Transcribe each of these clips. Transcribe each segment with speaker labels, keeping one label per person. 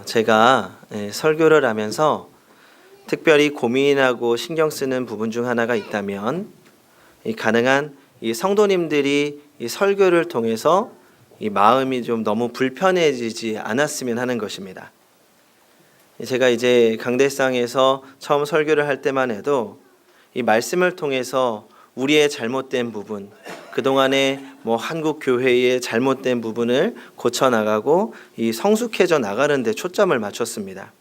Speaker 1: 제가 설교를 하면서 특별히 고민하고 신경 쓰는 부분 중 하나가 있다면 가능한 이 성도님들이 이 설교를 통해서 이 마음이 좀 너무 불편해지지 않았으면 하는 것입니다. 제가 이제 강대상에서 처음 설교를 할 때만 해도 이 말씀을 통해서 우리의 잘못된 부분, 그동안에 한국 교회의 잘못된 부분을 고쳐나가고 이 성숙해져 나가는 데 초점을 맞췄습니다.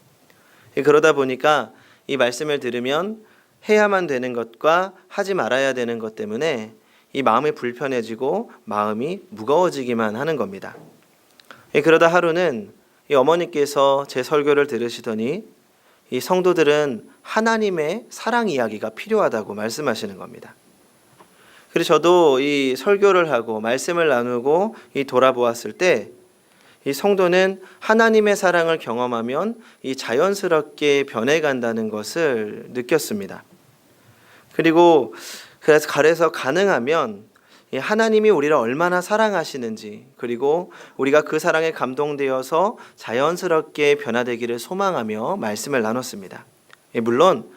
Speaker 1: 그러다 보니까 이 말씀을 들으면 해야만 되는 것과 하지 말아야 되는 것 때문에 이 마음이 불편해지고 마음이 무거워지기만 하는 겁니다. 그러다 하루는 이 어머니께서 제 설교를 들으시더니 이 성도들은 하나님의 사랑 이야기가 필요하다고 말씀하시는 겁니다. 그래서 저도 이 설교를 하고 말씀을 나누고 이 돌아보았을 때 이 성도는 하나님의 사랑을 경험하면 이 자연스럽게 변해간다는 것을 느꼈습니다. 그리고 그래서 가능하면 이 하나님이 우리를 얼마나 사랑하시는지, 그리고 우리가 그 사랑에 감동되어서 자연스럽게 변화되기를 소망하며 말씀을 나눴습니다. 물론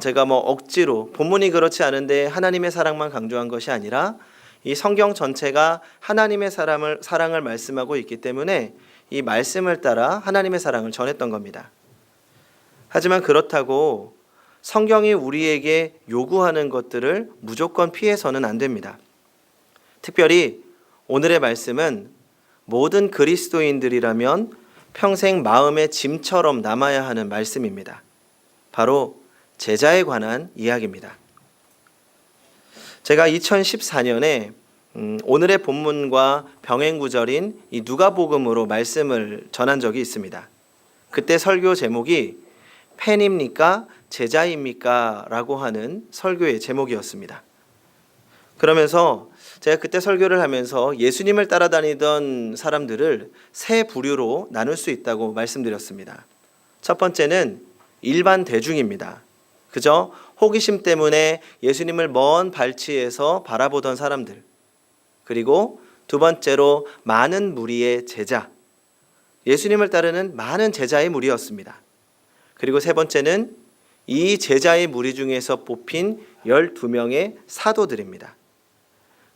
Speaker 1: 제가 억지로 본문이 그렇지 않은데 하나님의 사랑만 강조한 것이 아니라 이 성경 전체가 하나님의 사랑을 말씀하고 있기 때문에 이 말씀을 따라 하나님의 사랑을 전했던 겁니다. 하지만 그렇다고 성경이 우리에게 요구하는 것들을 무조건 피해서는 안 됩니다. 특별히 오늘의 말씀은 모든 그리스도인들이라면 평생 마음의 짐처럼 남아야 하는 말씀입니다. 바로 제자에 관한 이야기입니다. 제가 2014년에 오늘의 본문과 병행 구절인 이 누가복음으로 말씀을 전한 적이 있습니다. 그때 설교 제목이 팬입니까? 제자입니까? 라고 하는 설교의 제목이었습니다. 그러면서 제가 그때 설교를 하면서 예수님을 따라다니던 사람들을 세 부류로 나눌 수 있다고 말씀드렸습니다. 첫 번째는 일반 대중입니다. 그저 호기심 때문에 예수님을 먼 발치에서 바라보던 사람들. 그리고 두 번째로 많은 무리의 제자. 예수님을 따르는 많은 제자의 무리였습니다. 그리고 세 번째는 이 제자의 무리 중에서 뽑힌 12명의 사도들입니다.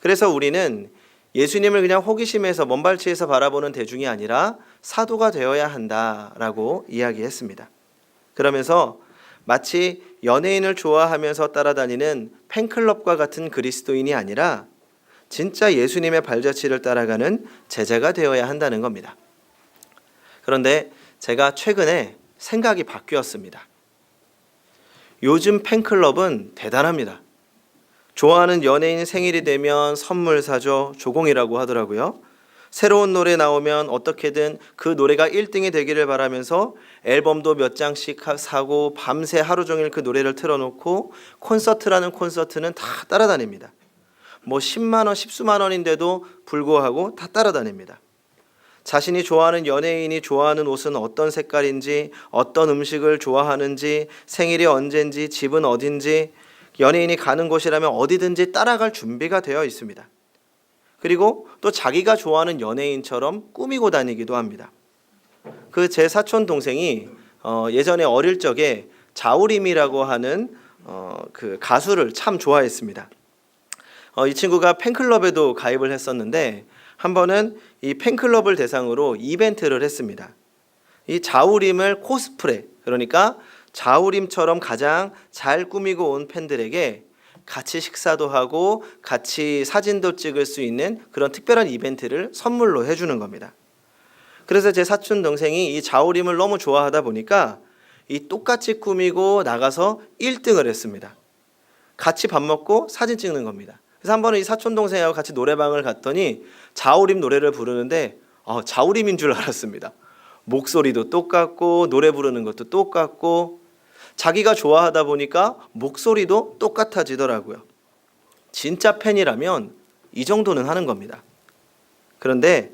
Speaker 1: 그래서 우리는 예수님을 그냥 호기심에서 먼 발치에서 바라보는 대중이 아니라 사도가 되어야 한다라고 이야기했습니다. 그러면서 마치 연예인을 좋아하면서 따라다니는 팬클럽과 같은 그리스도인이 아니라 진짜 예수님의 발자취를 따라가는 제자가 되어야 한다는 겁니다. 그런데 제가 최근에 생각이 바뀌었습니다. 요즘 팬클럽은 대단합니다. 좋아하는 연예인 생일이 되면 선물 사줘, 조공이라고 하더라고요. 새로운 노래 나오면 어떻게든 그 노래가 1등이 되기를 바라면서 앨범도 몇 장씩 사고 밤새 하루 종일 그 노래를 틀어놓고 콘서트라는 콘서트는 다 따라다닙니다. 10만 원, 10수만 원인데도 불구하고 다 따라다닙니다. 자신이 좋아하는 연예인이 좋아하는 옷은 어떤 색깔인지, 어떤 음식을 좋아하는지, 생일이 언젠지, 집은 어딘지, 연예인이 가는 곳이라면 어디든지 따라갈 준비가 되어 있습니다. 그리고 또 자기가 좋아하는 연예인처럼 꾸미고 다니기도 합니다. 그 제 사촌 동생이 예전에 어릴 적에 자우림이라고 하는 그 가수를 참 좋아했습니다. 이 친구가 팬클럽에도 가입을 했었는데 한 번은 이 팬클럽을 대상으로 이벤트를 했습니다. 이 자우림을 코스프레, 그러니까 자우림처럼 가장 잘 꾸미고 온 팬들에게 같이 식사도 하고 같이 사진도 찍을 수 있는 그런 특별한 이벤트를 선물로 해주는 겁니다. 그래서 제 사촌 동생이 이 자우림을 너무 좋아하다 보니까 이 똑같이 꾸미고 나가서 1등을 했습니다. 같이 밥 먹고 사진 찍는 겁니다. 그래서 한 번은 이 사촌 동생하고 같이 노래방을 갔더니 자우림 노래를 부르는데 자우림인 줄 알았습니다. 목소리도 똑같고 노래 부르는 것도 똑같고 자기가 좋아하다 보니까 목소리도 똑같아지더라고요. 진짜 팬이라면 이 정도는 하는 겁니다. 그런데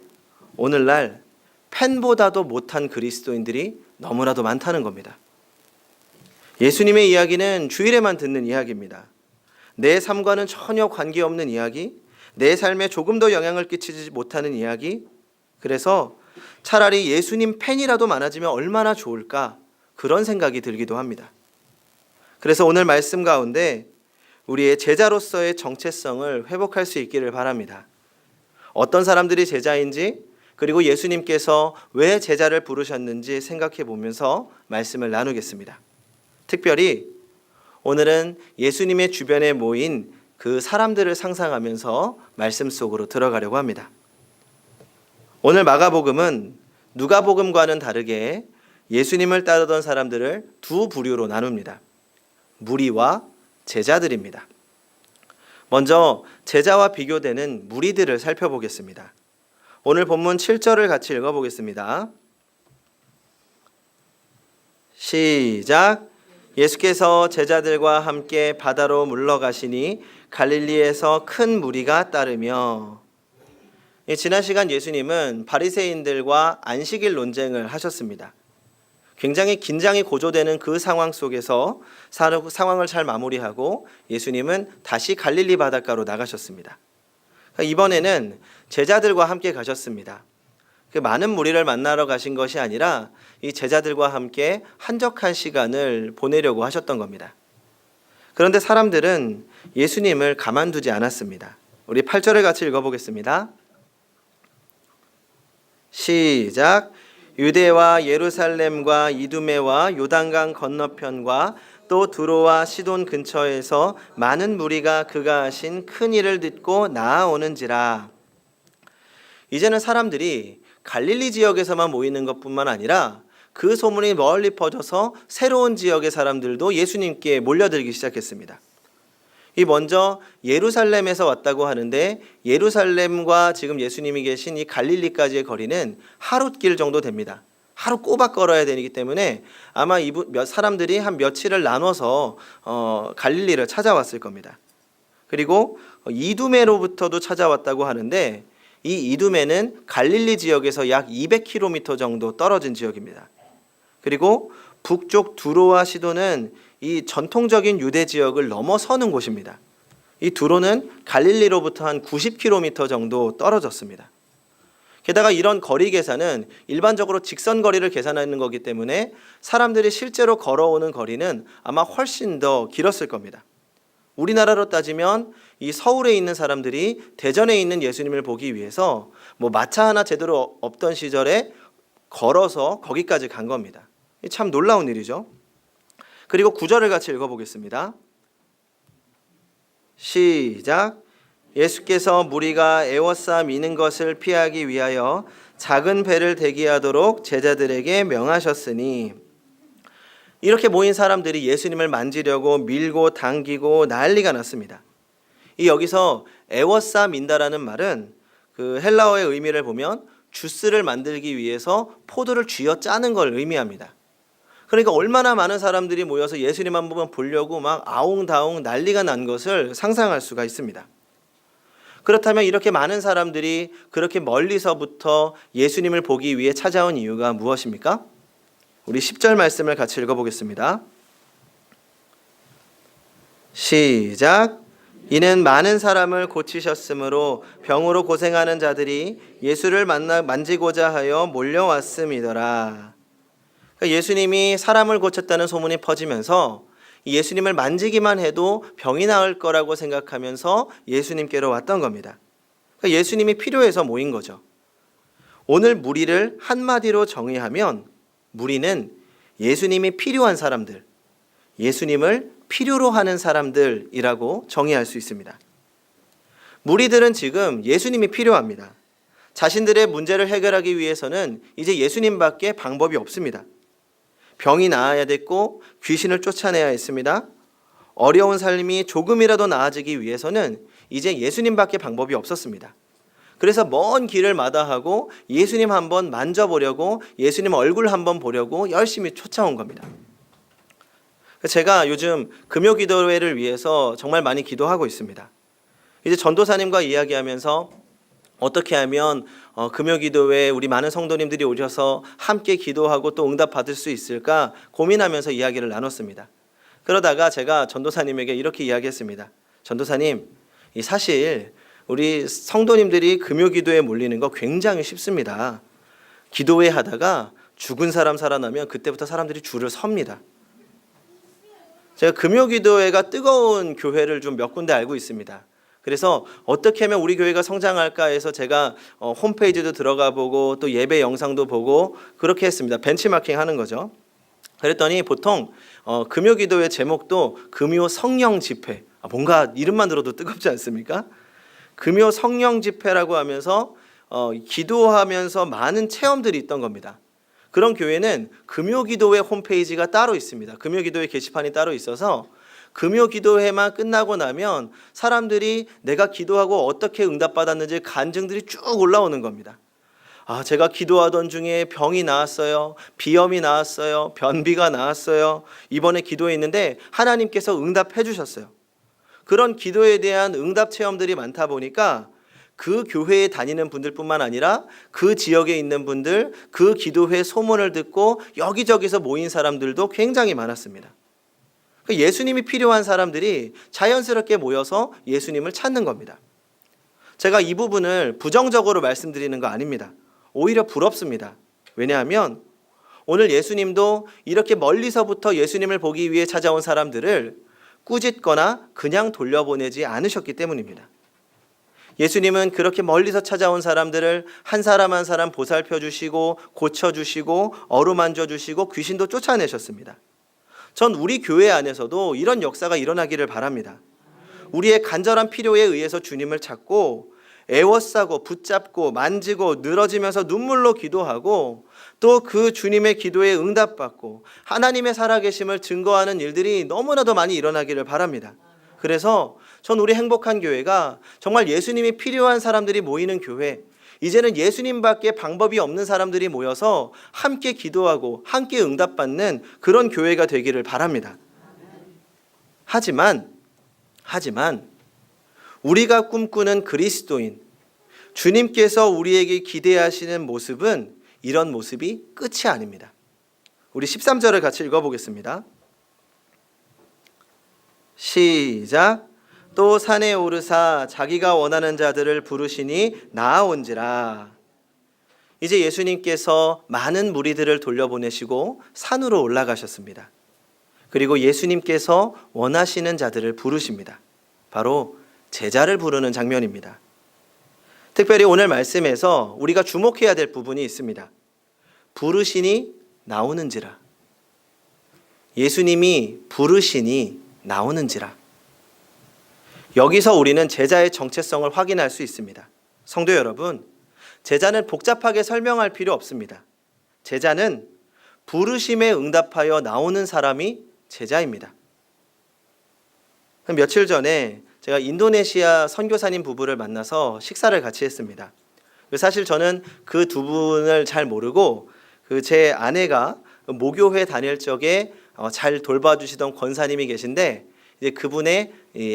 Speaker 1: 오늘날 팬보다도 못한 그리스도인들이 너무나도 많다는 겁니다. 예수님의 이야기는 주일에만 듣는 이야기입니다. 내 삶과는 전혀 관계없는 이야기, 내 삶에 조금도 영향을 끼치지 못하는 이야기. 그래서 차라리 예수님 팬이라도 많아지면 얼마나 좋을까, 그런 생각이 들기도 합니다. 그래서 오늘 말씀 가운데 우리의 제자로서의 정체성을 회복할 수 있기를 바랍니다. 어떤 사람들이 제자인지, 그리고 예수님께서 왜 제자를 부르셨는지 생각해 보면서 말씀을 나누겠습니다. 특별히 오늘은 예수님의 주변에 모인 그 사람들을 상상하면서 말씀 속으로 들어가려고 합니다. 오늘 마가복음은 누가복음과는 다르게 예수님을 따르던 사람들을 두 부류로 나눕니다. 무리와 제자들입니다. 먼저 제자와 비교되는 무리들을 살펴보겠습니다. 오늘 본문 7절을 같이 읽어보겠습니다. 시작. 예수께서 제자들과 함께 바다로 물러가시니 갈릴리에서 큰 무리가 따르며. 지난 시간 예수님은 바리새인들과 안식일 논쟁을 하셨습니다. 굉장히 긴장이 고조되는 그 상황 속에서 상황을 잘 마무리하고 예수님은 다시 갈릴리 바닷가로 나가셨습니다. 이번에는 제자들과 함께 가셨습니다. 그 많은 무리를 만나러 가신 것이 아니라 이 제자들과 함께 한적한 시간을 보내려고 하셨던 겁니다. 그런데 사람들은 예수님을 가만두지 않았습니다. 우리 8절을 같이 읽어보겠습니다. 시작. 유대와 예루살렘과 이두메와 요단강 건너편과 또 두로와 시돈 근처에서 많은 무리가 그가 하신 큰 일을 듣고 나아오는지라. 이제는 사람들이 갈릴리 지역에서만 모이는 것뿐만 아니라 그 소문이 멀리 퍼져서 새로운 지역의 사람들도 예수님께 몰려들기 시작했습니다. 이 먼저 예루살렘에서 왔다고 하는데 예루살렘과 지금 예수님이 계신 이 갈릴리까지의 거리는 하룻길 정도 됩니다. 하루 꼬박 걸어야 되기 때문에 아마 사람들이 한 며칠을 나눠서 갈릴리를 찾아왔을 겁니다. 그리고 이두메로부터도 찾아왔다고 하는데 이 이두메는 갈릴리 지역에서 약 200km 정도 떨어진 지역입니다. 그리고 북쪽 두로와 시도는 이 전통적인 유대 지역을 넘어서는 곳입니다. 이 두로는 갈릴리로부터 한 90km 정도 떨어졌습니다. 게다가 이런 거리 계산은 일반적으로 직선 거리를 계산하는 거기 때문에 사람들이 실제로 걸어오는 거리는 아마 훨씬 더 길었을 겁니다. 우리나라로 따지면 이 서울에 있는 사람들이 대전에 있는 예수님을 보기 위해서 마차 하나 제대로 없던 시절에 걸어서 거기까지 간 겁니다. 참 놀라운 일이죠. 그리고 9절을 같이 읽어보겠습니다. 시작. 예수께서 무리가 에워싸 미는 것을 피하기 위하여 작은 배를 대기하도록 제자들에게 명하셨으니. 이렇게 모인 사람들이 예수님을 만지려고 밀고 당기고 난리가 났습니다. 이 여기서 에워싸 민다라는 말은 그 헬라어의 의미를 보면 주스를 만들기 위해서 포도를 쥐어 짜는 걸 의미합니다. 그러니까 얼마나 많은 사람들이 모여서 예수님 한 번 보려고 막 아웅다웅 난리가 난 것을 상상할 수가 있습니다. 그렇다면 이렇게 많은 사람들이 그렇게 멀리서부터 예수님을 보기 위해 찾아온 이유가 무엇입니까? 우리 10절 말씀을 같이 읽어보겠습니다. 시작. 이는 많은 사람을 고치셨으므로 병으로 고생하는 자들이 예수를 만지고자 하여 몰려왔음이더라. 그러니까 예수님이 사람을 고쳤다는 소문이 퍼지면서 예수님을 만지기만 해도 병이 나을 거라고 생각하면서 예수님께로 왔던 겁니다. 그러니까 예수님이 필요해서 모인 거죠. 오늘 무리를 한마디로 정의하면 무리는 예수님이 필요한 사람들, 예수님을 필요로 하는 사람들이라고 정의할 수 있습니다. 무리들은 지금 예수님이 필요합니다. 자신들의 문제를 해결하기 위해서는 이제 예수님밖에 방법이 없습니다. 병이 나아야 됐고 귀신을 쫓아내야 했습니다. 어려운 삶이 조금이라도 나아지기 위해서는 이제 예수님밖에 방법이 없었습니다. 그래서 먼 길을 마다하고 예수님 한번 만져보려고, 예수님 얼굴 한번 보려고 열심히 쫓아온 겁니다. 제가 요즘 금요기도회를 위해서 정말 많이 기도하고 있습니다. 이제 전도사님과 이야기하면서 어떻게 하면 금요기도회에 우리 많은 성도님들이 오셔서 함께 기도하고 또 응답 받을 수 있을까 고민하면서 이야기를 나눴습니다. 그러다가 제가 전도사님에게 이렇게 이야기했습니다. 전도사님, 사실 우리 성도님들이 금요기도에 몰리는 거 굉장히 쉽습니다. 기도회 하다가 죽은 사람 살아나면 그때부터 사람들이 줄을 섭니다. 제가 금요기도회가 뜨거운 교회를 좀 몇 군데 알고 있습니다. 그래서 어떻게 하면 우리 교회가 성장할까 해서 제가 홈페이지도 들어가 보고 또 예배 영상도 보고 그렇게 했습니다. 벤치마킹 하는 거죠. 그랬더니 보통 금요기도회 제목도 금요 성령 집회, 뭔가 이름만 들어도 뜨겁지 않습니까? 금요 성령 집회라고 하면서 기도하면서 많은 체험들이 있던 겁니다. 그런 교회는 금요기도회 홈페이지가 따로 있습니다. 금요기도회 게시판이 따로 있어서 금요기도회만 끝나고 나면 사람들이 내가 기도하고 어떻게 응답받았는지 간증들이 쭉 올라오는 겁니다. 제가 기도하던 중에 병이 나았어요. 비염이 나았어요. 변비가 나았어요. 이번에 기도했는데 하나님께서 응답해 주셨어요. 그런 기도에 대한 응답 체험들이 많다 보니까 그 교회에 다니는 분들뿐만 아니라 그 지역에 있는 분들, 그 기도회 소문을 듣고 여기저기서 모인 사람들도 굉장히 많았습니다. 예수님이 필요한 사람들이 자연스럽게 모여서 예수님을 찾는 겁니다. 제가 이 부분을 부정적으로 말씀드리는 거 아닙니다. 오히려 부럽습니다. 왜냐하면 오늘 예수님도 이렇게 멀리서부터 예수님을 보기 위해 찾아온 사람들을 꾸짖거나 그냥 돌려보내지 않으셨기 때문입니다. 예수님은 그렇게 멀리서 찾아온 사람들을 한 사람 한 사람 보살펴 주시고 고쳐 주시고 어루만져 주시고 귀신도 쫓아내셨습니다. 전 우리 교회 안에서도 이런 역사가 일어나기를 바랍니다. 우리의 간절한 필요에 의해서 주님을 찾고 애워싸고 붙잡고 만지고 늘어지면서 눈물로 기도하고 또 그 주님의 기도에 응답받고 하나님의 살아계심을 증거하는 일들이 너무나도 많이 일어나기를 바랍니다. 그래서 전 우리 행복한 교회가 정말 예수님이 필요한 사람들이 모이는 교회, 이제는 예수님밖에 방법이 없는 사람들이 모여서 함께 기도하고 함께 응답받는 그런 교회가 되기를 바랍니다. 하지만 우리가 꿈꾸는 그리스도인, 주님께서 우리에게 기대하시는 모습은 이런 모습이 끝이 아닙니다. 우리 13절을 같이 읽어보겠습니다. 시작. 또 산에 오르사 자기가 원하는 자들을 부르시니 나아온지라. 이제 예수님께서 많은 무리들을 돌려보내시고 산으로 올라가셨습니다. 그리고 예수님께서 원하시는 자들을 부르십니다. 바로 제자를 부르는 장면입니다. 특별히 오늘 말씀에서 우리가 주목해야 될 부분이 있습니다. 부르시니 나오는지라. 예수님이 부르시니 나오는지라. 여기서 우리는 제자의 정체성을 확인할 수 있습니다. 성도 여러분, 제자는 복잡하게 설명할 필요 없습니다. 제자는 부르심에 응답하여 나오는 사람이 제자입니다. 며칠 전에 제가 인도네시아 선교사님 부부를 만나서 식사를 같이 했습니다. 사실 저는 그 두 분을 잘 모르고 제 아내가 모교회 다닐 적에 잘 돌봐주시던 권사님이 계신데 이제 그분의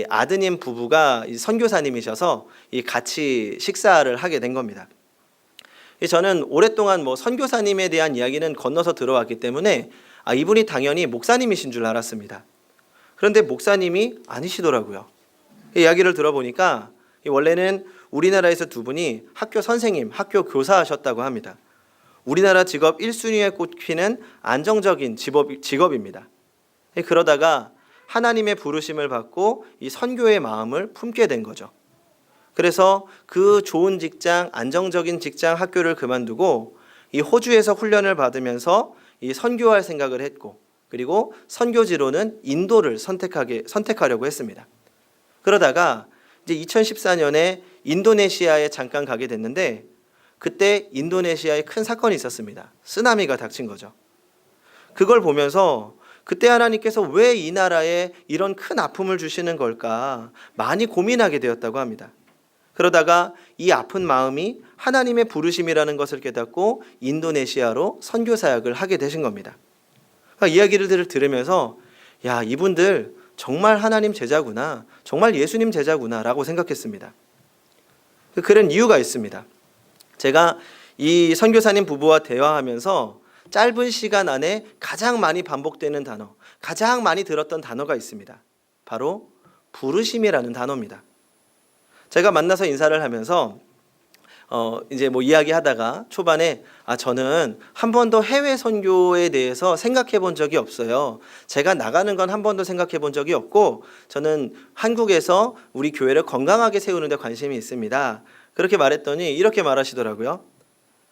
Speaker 1: 아드님 부부가 선교사님이셔서 같이 식사를 하게 된 겁니다. 저는 오랫동안 선교사님에 대한 이야기는 건너서 들어왔기 때문에 이분이 당연히 목사님이신 줄 알았습니다. 그런데 목사님이 아니시더라고요. 이야기를 들어보니까 원래는 우리나라에서 두 분이 학교 선생님, 학교 교사하셨다고 합니다. 우리나라 직업 1순위에 꼽히는 안정적인 직업입니다. 그러다가 하나님의 부르심을 받고 이 선교의 마음을 품게 된 거죠. 그래서 그 좋은 직장, 안정적인 직장 학교를 그만두고 이 호주에서 훈련을 받으면서 이 선교할 생각을 했고, 그리고 선교지로는 인도를 선택하려고 했습니다. 그러다가 이제 2014년에 인도네시아에 잠깐 가게 됐는데 그때 인도네시아에 큰 사건이 있었습니다. 쓰나미가 닥친 거죠. 그걸 보면서 그때 하나님께서 왜 이 나라에 이런 큰 아픔을 주시는 걸까 많이 고민하게 되었다고 합니다. 그러다가 이 아픈 마음이 하나님의 부르심이라는 것을 깨닫고 인도네시아로 선교 사역을 하게 되신 겁니다. 그러니까 이야기를 들으면서 야, 이분들 정말 하나님 제자구나, 정말 예수님 제자구나 라고 생각했습니다. 그런 이유가 있습니다. 제가 이 선교사님 부부와 대화하면서 짧은 시간 안에 가장 많이 반복되는 단어, 가장 많이 들었던 단어가 있습니다. 바로 부르심이라는 단어입니다. 제가 만나서 인사를 하면서 이제 뭐 이야기하다가 초반에 저는 한 번도 해외 선교에 대해서 생각해 본 적이 없어요. 제가 나가는 건 한 번도 생각해 본 적이 없고 저는 한국에서 우리 교회를 건강하게 세우는 데 관심이 있습니다. 그렇게 말했더니 이렇게 말하시더라고요.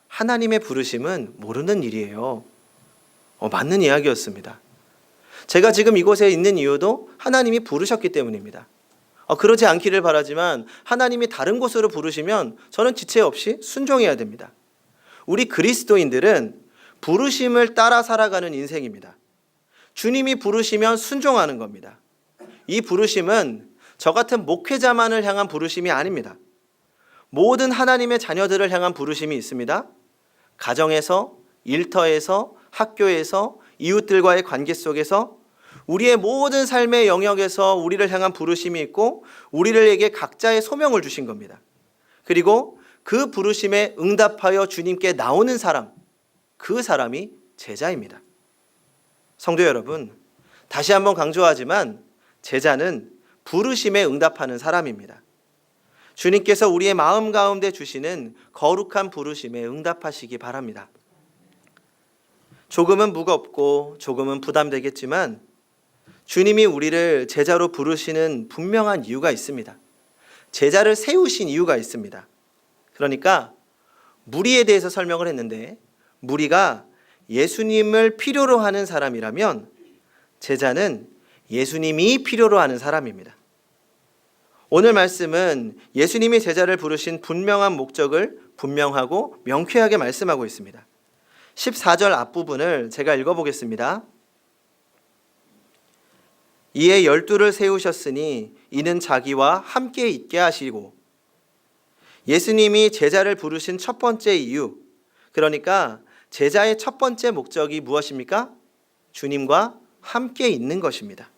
Speaker 1: 하나님의 부르심은 모르는 일이에요. 맞는 이야기였습니다. 제가 지금 이곳에 있는 이유도 하나님이 부르셨기 때문입니다. 그러지 않기를 바라지만 하나님이 다른 곳으로 부르시면 저는 지체 없이 순종해야 됩니다. 우리 그리스도인들은 부르심을 따라 살아가는 인생입니다. 주님이 부르시면 순종하는 겁니다. 이 부르심은 저 같은 목회자만을 향한 부르심이 아닙니다. 모든 하나님의 자녀들을 향한 부르심이 있습니다. 가정에서, 일터에서, 학교에서, 이웃들과의 관계 속에서 우리의 모든 삶의 영역에서 우리를 향한 부르심이 있고 우리에게 각자의 소명을 주신 겁니다. 그리고 그 부르심에 응답하여 주님께 나오는 사람, 그 사람이 제자입니다. 성도 여러분, 다시 한번 강조하지만 제자는 부르심에 응답하는 사람입니다. 주님께서 우리의 마음 가운데 주시는 거룩한 부르심에 응답하시기 바랍니다. 조금은 무겁고 조금은 부담되겠지만 주님이 우리를 제자로 부르시는 분명한 이유가 있습니다. 제자를 세우신 이유가 있습니다. 그러니까 무리에 대해서 설명을 했는데 무리가 예수님을 필요로 하는 사람이라면 제자는 예수님이 필요로 하는 사람입니다. 오늘 말씀은 예수님이 제자를 부르신 분명한 목적을 분명하고 명쾌하게 말씀하고 있습니다. 14절 앞부분을 제가 읽어보겠습니다. 이에 12를 세우셨으니 이는 자기와 함께 있게 하시고 예수님이 제자를 부르신 첫 번째 이유, 그러니까 제자의 첫 번째 목적이 무엇입니까? 주님과 함께 있는 것입니다.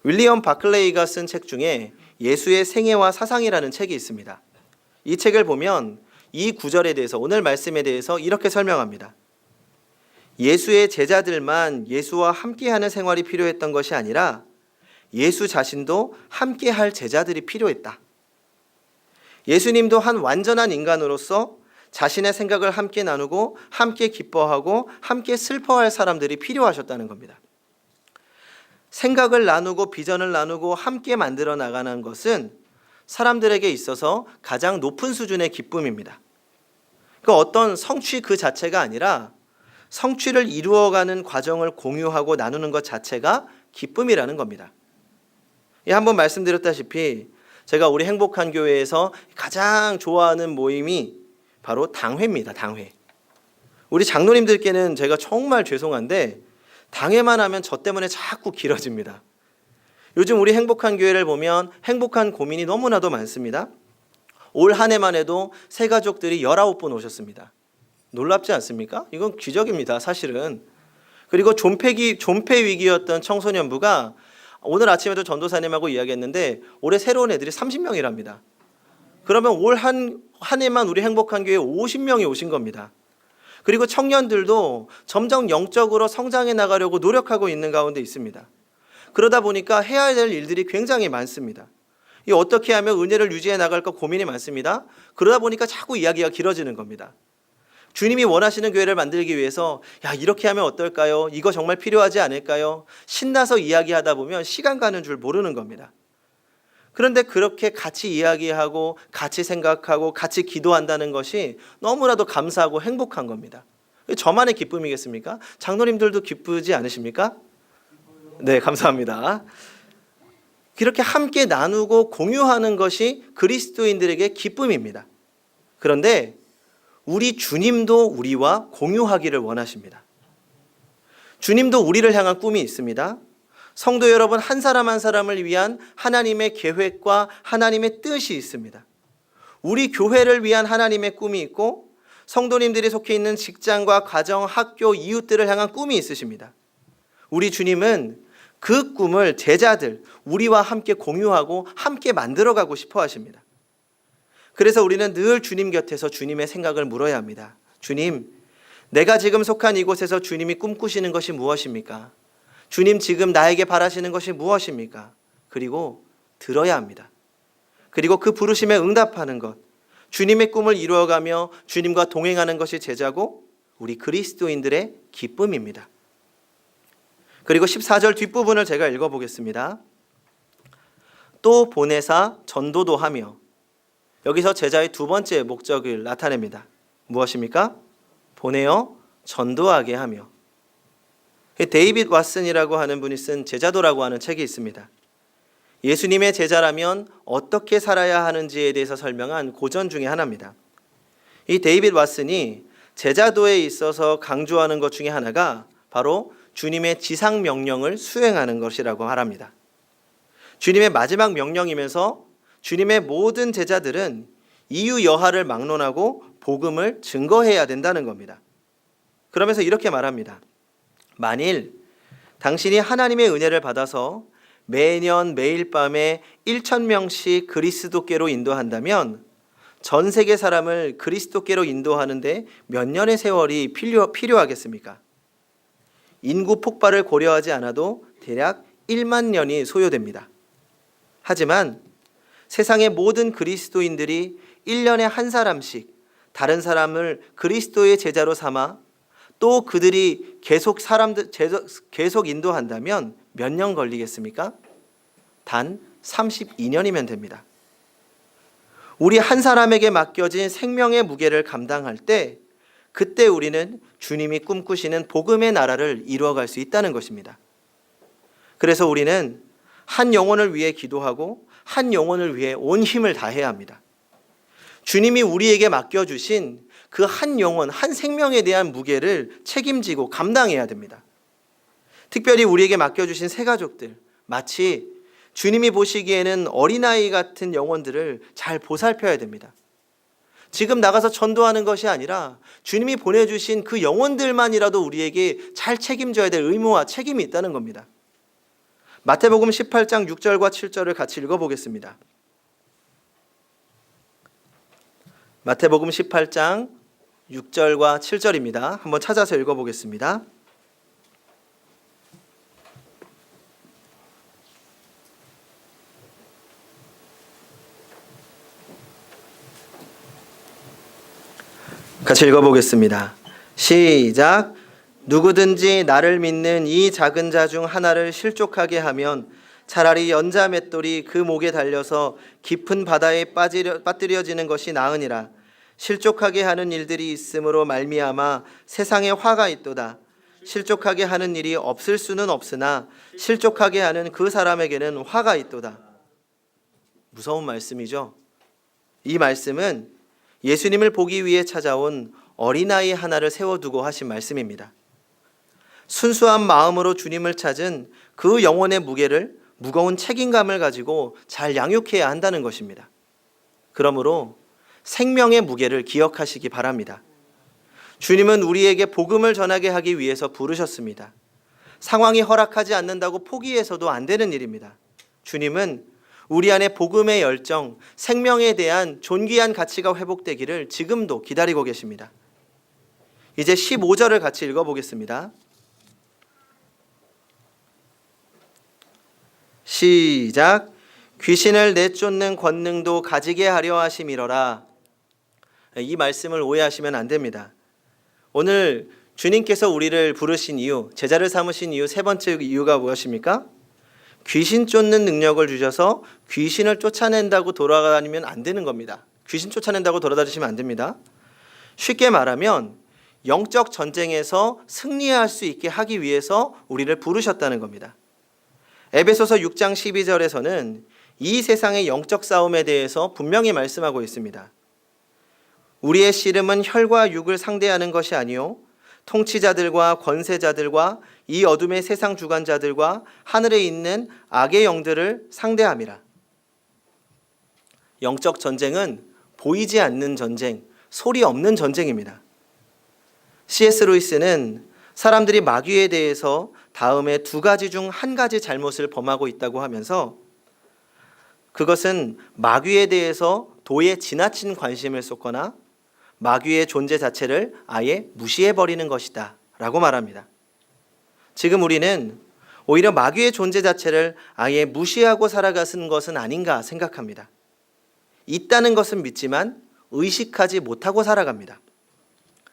Speaker 1: 윌리엄 바클레이가 쓴 책 중에 예수의 생애와 사상이라는 책이 있습니다. 이 책을 보면 이 구절에 대해서, 오늘 말씀에 대해서 이렇게 설명합니다. 예수의 제자들만 예수와 함께하는 생활이 필요했던 것이 아니라 예수 자신도 함께할 제자들이 필요했다. 예수님도 한 완전한 인간으로서 자신의 생각을 함께 나누고 함께 기뻐하고 함께 슬퍼할 사람들이 필요하셨다는 겁니다. 생각을 나누고 비전을 나누고 함께 만들어 나가는 것은 사람들에게 있어서 가장 높은 수준의 기쁨입니다. 그러니까 어떤 성취 그 자체가 아니라 성취를 이루어가는 과정을 공유하고 나누는 것 자체가 기쁨이라는 겁니다. 한번 말씀드렸다시피 제가 우리 행복한 교회에서 가장 좋아하는 모임이 바로 당회입니다. 당회. 우리 장로님들께는 제가 정말 죄송한데 당회만 하면 저 때문에 자꾸 길어집니다. 요즘 우리 행복한 교회를 보면 행복한 고민이 너무나도 많습니다. 올 한 해만 해도 새 가족들이 19분 오셨습니다. 놀랍지 않습니까? 이건 기적입니다, 사실은. 그리고 존폐 위기였던 청소년부가 오늘 아침에도 전도사님하고 이야기했는데 올해 새로운 애들이 30명이랍니다. 그러면 올 한 해만 우리 행복한 교회에 50명이 오신 겁니다. 그리고 청년들도 점점 영적으로 성장해 나가려고 노력하고 있는 가운데 있습니다. 그러다 보니까 해야 될 일들이 굉장히 많습니다. 이 어떻게 하면 은혜를 유지해 나갈까 고민이 많습니다. 그러다 보니까 자꾸 이야기가 길어지는 겁니다. 주님이 원하시는 교회를 만들기 위해서 이렇게 하면 어떨까요? 이거 정말 필요하지 않을까요? 신나서 이야기하다 보면 시간 가는 줄 모르는 겁니다. 그런데 그렇게 같이 이야기하고 같이 생각하고 같이 기도한다는 것이 너무나도 감사하고 행복한 겁니다. 저만의 기쁨이겠습니까? 장로님들도 기쁘지 않으십니까? 네, 감사합니다. 이렇게 함께 나누고 공유하는 것이 그리스도인들에게 기쁨입니다. 그런데 우리 주님도 우리와 공유하기를 원하십니다. 주님도 우리를 향한 꿈이 있습니다. 성도 여러분 한 사람 한 사람을 위한 하나님의 계획과 하나님의 뜻이 있습니다. 우리 교회를 위한 하나님의 꿈이 있고 성도님들이 속해 있는 직장과 가정, 학교, 이웃들을 향한 꿈이 있으십니다. 우리 주님은 그 꿈을 제자들, 우리와 함께 공유하고 함께 만들어가고 싶어 하십니다. 그래서 우리는 늘 주님 곁에서 주님의 생각을 물어야 합니다. 주님, 내가 지금 속한 이곳에서 주님이 꿈꾸시는 것이 무엇입니까? 주님 지금 나에게 바라시는 것이 무엇입니까? 그리고 들어야 합니다. 그리고 그 부르심에 응답하는 것, 주님의 꿈을 이루어가며 주님과 동행하는 것이 제자고 우리 그리스도인들의 기쁨입니다. 그리고 14절 뒷부분을 제가 읽어보겠습니다. 또 보내사 전도도 하며, 여기서 제자의 두 번째 목적을 나타냅니다. 무엇입니까? 보내어 전도하게 하며. 데이빗 왓슨이라고 하는 분이 쓴 제자도라고 하는 책이 있습니다. 예수님의 제자라면 어떻게 살아야 하는지에 대해서 설명한 고전 중에 하나입니다. 이 데이빗 왓슨이 제자도에 있어서 강조하는 것 중에 하나가 바로 주님의 지상 명령을 수행하는 것이라고 말합니다. 주님의 마지막 명령이면서 주님의 모든 제자들은 이유 여하를 막론하고 복음을 증거해야 된다는 겁니다. 그러면서 이렇게 말합니다. 만일 당신이 하나님의 은혜를 받아서 매년 매일 밤에 1,000명씩 그리스도께로 인도한다면 전 세계 사람을 그리스도께로 인도하는데 몇 년의 세월이 필요하겠습니까? 인구 폭발을 고려하지 않아도 대략 1만 년이 소요됩니다. 하지만 세상의 모든 그리스도인들이 1년에 한 사람씩 다른 사람을 그리스도의 제자로 삼아 또 그들이 계속 인도한다면 몇 년 걸리겠습니까? 단 32년이면 됩니다. 우리 한 사람에게 맡겨진 생명의 무게를 감당할 때 그때 우리는 주님이 꿈꾸시는 복음의 나라를 이루어갈 수 있다는 것입니다. 그래서 우리는 한 영혼을 위해 기도하고 한 영혼을 위해 온 힘을 다해야 합니다. 주님이 우리에게 맡겨주신 그 한 영혼, 한 생명에 대한 무게를 책임지고 감당해야 됩니다. 특별히 우리에게 맡겨주신 새 가족들, 마치 주님이 보시기에는 어린아이 같은 영혼들을 잘 보살펴야 됩니다. 지금 나가서 전도하는 것이 아니라 주님이 보내주신 그 영혼들만이라도 우리에게 잘 책임져야 될 의무와 책임이 있다는 겁니다. 마태복음 18장 6절과 7절을 같이 읽어보겠습니다. 마태복음 18장 6절과 7절입니다. 한번 찾아서 읽어보겠습니다. 같이 읽어보겠습니다. 시작. 누구든지 나를 믿는 이 작은 자 중 하나를 실족하게 하면 차라리 연자 맷돌이 그 목에 달려서 깊은 바다에 빠뜨려지는 것이 나으니라. 실족하게 하는 일들이 있으므로 말미암아 세상에 화가 있도다. 실족하게 하는 일이 없을 수는 없으나 실족하게 하는 그 사람에게는 화가 있도다. 무서운 말씀이죠. 이 말씀은 예수님을 보기 위해 찾아온 어린아이 하나를 세워두고 하신 말씀입니다. 순수한 마음으로 주님을 찾은 그 영혼의 무게를, 무거운 책임감을 가지고 잘 양육해야 한다는 것입니다. 그러므로 생명의 무게를 기억하시기 바랍니다. 주님은 우리에게 복음을 전하게 하기 위해서 부르셨습니다. 상황이 허락하지 않는다고 포기해서도 안 되는 일입니다. 주님은 우리 안에 복음의 열정, 생명에 대한 존귀한 가치가 회복되기를 지금도 기다리고 계십니다. 이제 15절을 같이 읽어보겠습니다. 시작. 귀신을 내쫓는 권능도 가지게 하려 하심이로라. 이 말씀을 오해하시면 안 됩니다. 오늘 주님께서 우리를 부르신 이유, 제자를 삼으신 이유, 세 번째 이유가 무엇입니까? 귀신 쫓는 능력을 주셔서 귀신을 쫓아낸다고 돌아다니면 안 되는 겁니다. 귀신 쫓아낸다고 돌아다니시면 안 됩니다. 쉽게 말하면 영적 전쟁에서 승리할 수 있게 하기 위해서 우리를 부르셨다는 겁니다. 에베소서 6장 12절에서는 이 세상의 영적 싸움에 대해서 분명히 말씀하고 있습니다. 우리의 씨름은 혈과 육을 상대하는 것이 아니요 통치자들과 권세자들과 이 어둠의 세상 주관자들과 하늘에 있는 악의 영들을 상대함이라. 영적 전쟁은 보이지 않는 전쟁, 소리 없는 전쟁입니다. C.S. 루이스는 사람들이 마귀에 대해서 다음에 두 가지 중 한 가지 잘못을 범하고 있다고 하면서 그것은 마귀에 대해서 도에 지나친 관심을 쏟거나 마귀의 존재 자체를 아예 무시해버리는 것이다 라고 말합니다. 지금 우리는 오히려 마귀의 존재 자체를 아예 무시하고 살아가는 것은 아닌가 생각합니다. 있다는 것은 믿지만 의식하지 못하고 살아갑니다.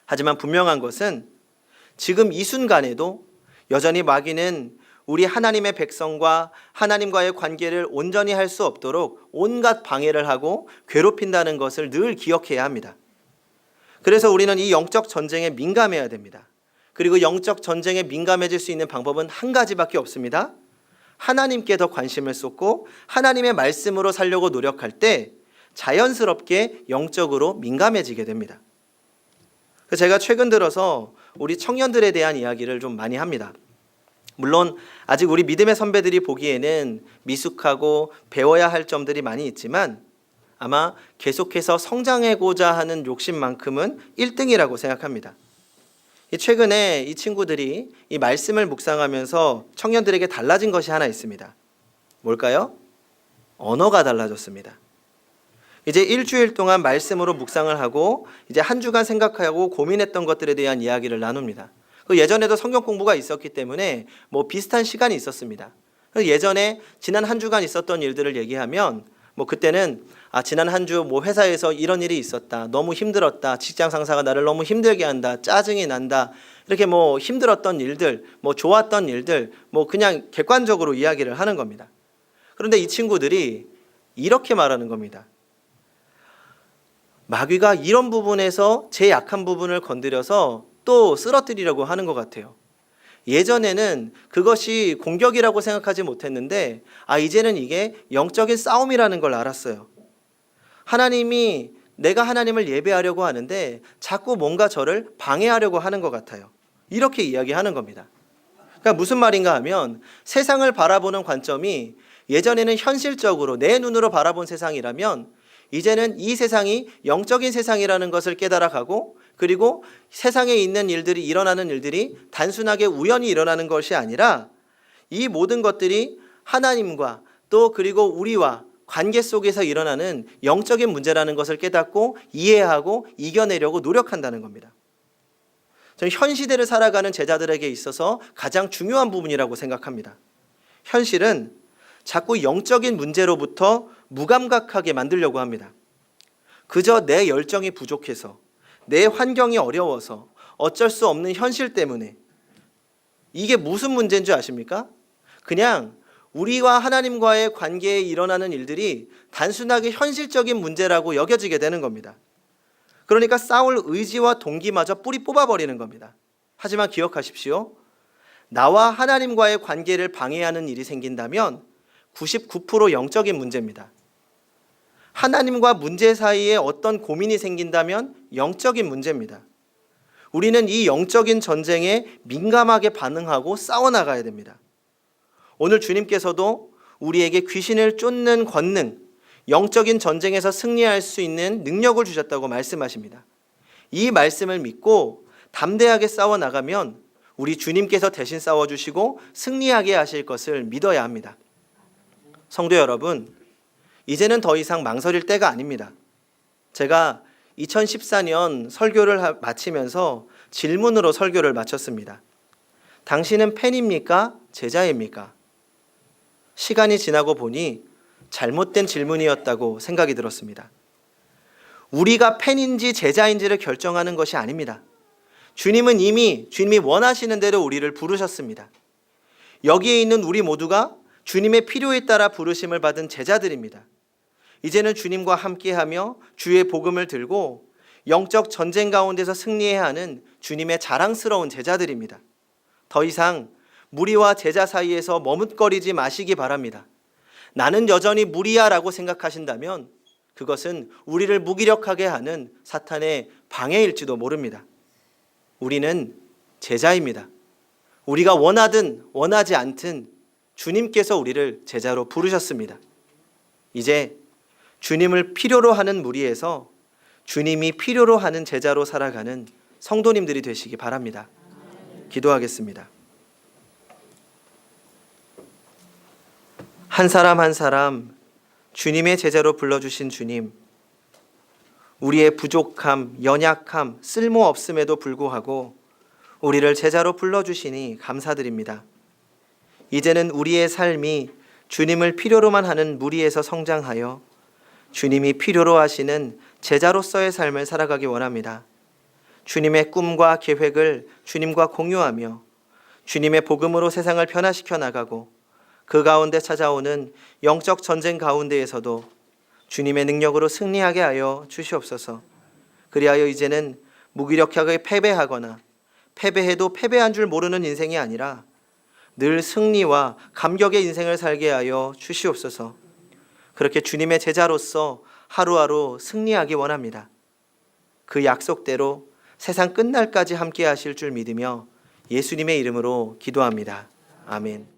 Speaker 1: 하지만 분명한 것은 지금 이 순간에도 여전히 마귀는 우리 하나님의 백성과 하나님과의 관계를 온전히 할 수 없도록 온갖 방해를 하고 괴롭힌다는 것을 늘 기억해야 합니다. 그래서 우리는 이 영적 전쟁에 민감해야 됩니다. 그리고 영적 전쟁에 민감해질 수 있는 방법은 한 가지밖에 없습니다. 하나님께 더 관심을 쏟고 하나님의 말씀으로 살려고 노력할 때 자연스럽게 영적으로 민감해지게 됩니다. 제가 최근 들어서 우리 청년들에 대한 이야기를 좀 많이 합니다. 물론 아직 우리 믿음의 선배들이 보기에는 미숙하고 배워야 할 점들이 많이 있지만 아마 계속해서 성장하고자 하는 욕심만큼은 1등이라고 생각합니다. 최근에 이 친구들이 이 말씀을 묵상하면서 청년들에게 달라진 것이 하나 있습니다. 뭘까요? 언어가 달라졌습니다. 이제 일주일 동안 말씀으로 묵상을 하고 이제 한 주간 생각하고 고민했던 것들에 대한 이야기를 나눕니다. 예전에도 성경 공부가 있었기 때문에 비슷한 시간이 있었습니다. 예전에 지난 한 주간 있었던 일들을 얘기하면 그때는 지난 한 주 회사에서 이런 일이 있었다. 너무 힘들었다. 직장 상사가 나를 너무 힘들게 한다. 짜증이 난다. 이렇게 힘들었던 일들, 좋았던 일들, 그냥 객관적으로 이야기를 하는 겁니다. 그런데 이 친구들이 이렇게 말하는 겁니다. 마귀가 이런 부분에서 제 약한 부분을 건드려서 또 쓰러뜨리려고 하는 것 같아요. 예전에는 그것이 공격이라고 생각하지 못했는데 이제는 이게 영적인 싸움이라는 걸 알았어요. 하나님이 내가 하나님을 예배하려고 하는데 자꾸 뭔가 저를 방해하려고 하는 것 같아요. 이렇게 이야기하는 겁니다. 그러니까 무슨 말인가 하면 세상을 바라보는 관점이 예전에는 현실적으로 내 눈으로 바라본 세상이라면 이제는 이 세상이 영적인 세상이라는 것을 깨달아가고 그리고 세상에 있는 일들이 일어나는 일들이 단순하게 우연히 일어나는 것이 아니라 이 모든 것들이 하나님과 또 그리고 우리와 관계 속에서 일어나는 영적인 문제라는 것을 깨닫고 이해하고 이겨내려고 노력한다는 겁니다. 저는 현 시대를 살아가는 제자들에게 있어서 가장 중요한 부분이라고 생각합니다. 현실은 자꾸 영적인 문제로부터 무감각하게 만들려고 합니다. 그저 내 열정이 부족해서 내 환경이 어려워서 어쩔 수 없는 현실 때문에 이게 무슨 문제인 줄 아십니까? 그냥 우리와 하나님과의 관계에 일어나는 일들이 단순하게 현실적인 문제라고 여겨지게 되는 겁니다. 그러니까 싸울 의지와 동기마저 뿌리 뽑아버리는 겁니다. 하지만 기억하십시오. 나와 하나님과의 관계를 방해하는 일이 생긴다면 99% 영적인 문제입니다. 하나님과 문제 사이에 어떤 고민이 생긴다면 영적인 문제입니다. 우리는 이 영적인 전쟁에 민감하게 반응하고 싸워나가야 됩니다. 오늘 주님께서도 우리에게 귀신을 쫓는 권능, 영적인 전쟁에서 승리할 수 있는 능력을 주셨다고 말씀하십니다. 이 말씀을 믿고 담대하게 싸워나가면 우리 주님께서 대신 싸워주시고 승리하게 하실 것을 믿어야 합니다. 성도 여러분, 이제는 더 이상 망설일 때가 아닙니다. 제가 2014년 설교를 마치면서 질문으로 설교를 마쳤습니다. 당신은 팬입니까? 제자입니까? 시간이 지나고 보니 잘못된 질문이었다고 생각이 들었습니다. 우리가 팬인지 제자인지를 결정하는 것이 아닙니다. 주님은 이미 주님이 원하시는 대로 우리를 부르셨습니다. 여기에 있는 우리 모두가 주님의 필요에 따라 부르심을 받은 제자들입니다. 이제는 주님과 함께하며 주의 복음을 들고 영적 전쟁 가운데서 승리해야 하는 주님의 자랑스러운 제자들입니다. 더 이상 무리와 제자 사이에서 머뭇거리지 마시기 바랍니다. 나는 여전히 무리야라고 생각하신다면 그것은 우리를 무기력하게 하는 사탄의 방해일지도 모릅니다. 우리는 제자입니다. 우리가 원하든 원하지 않든 주님께서 우리를 제자로 부르셨습니다. 이제 주님을 필요로 하는 무리에서 주님이 필요로 하는 제자로 살아가는 성도님들이 되시기 바랍니다. 기도하겠습니다. 한 사람 한 사람 주님의 제자로 불러주신 주님, 우리의 부족함, 연약함, 쓸모없음에도 불구하고 우리를 제자로 불러주시니 감사드립니다. 이제는 우리의 삶이 주님을 필요로만 하는 무리에서 성장하여 주님이 필요로 하시는 제자로서의 삶을 살아가기 원합니다. 주님의 꿈과 계획을 주님과 공유하며 주님의 복음으로 세상을 변화시켜 나가고 그 가운데 찾아오는 영적 전쟁 가운데에서도 주님의 능력으로 승리하게 하여 주시옵소서. 그리하여 이제는 무기력하게 패배하거나 패배해도 패배한 줄 모르는 인생이 아니라 늘 승리와 감격의 인생을 살게 하여 주시옵소서. 그렇게 주님의 제자로서 하루하루 승리하기 원합니다. 그 약속대로 세상 끝날까지 함께 하실 줄 믿으며 예수님의 이름으로 기도합니다. 아멘.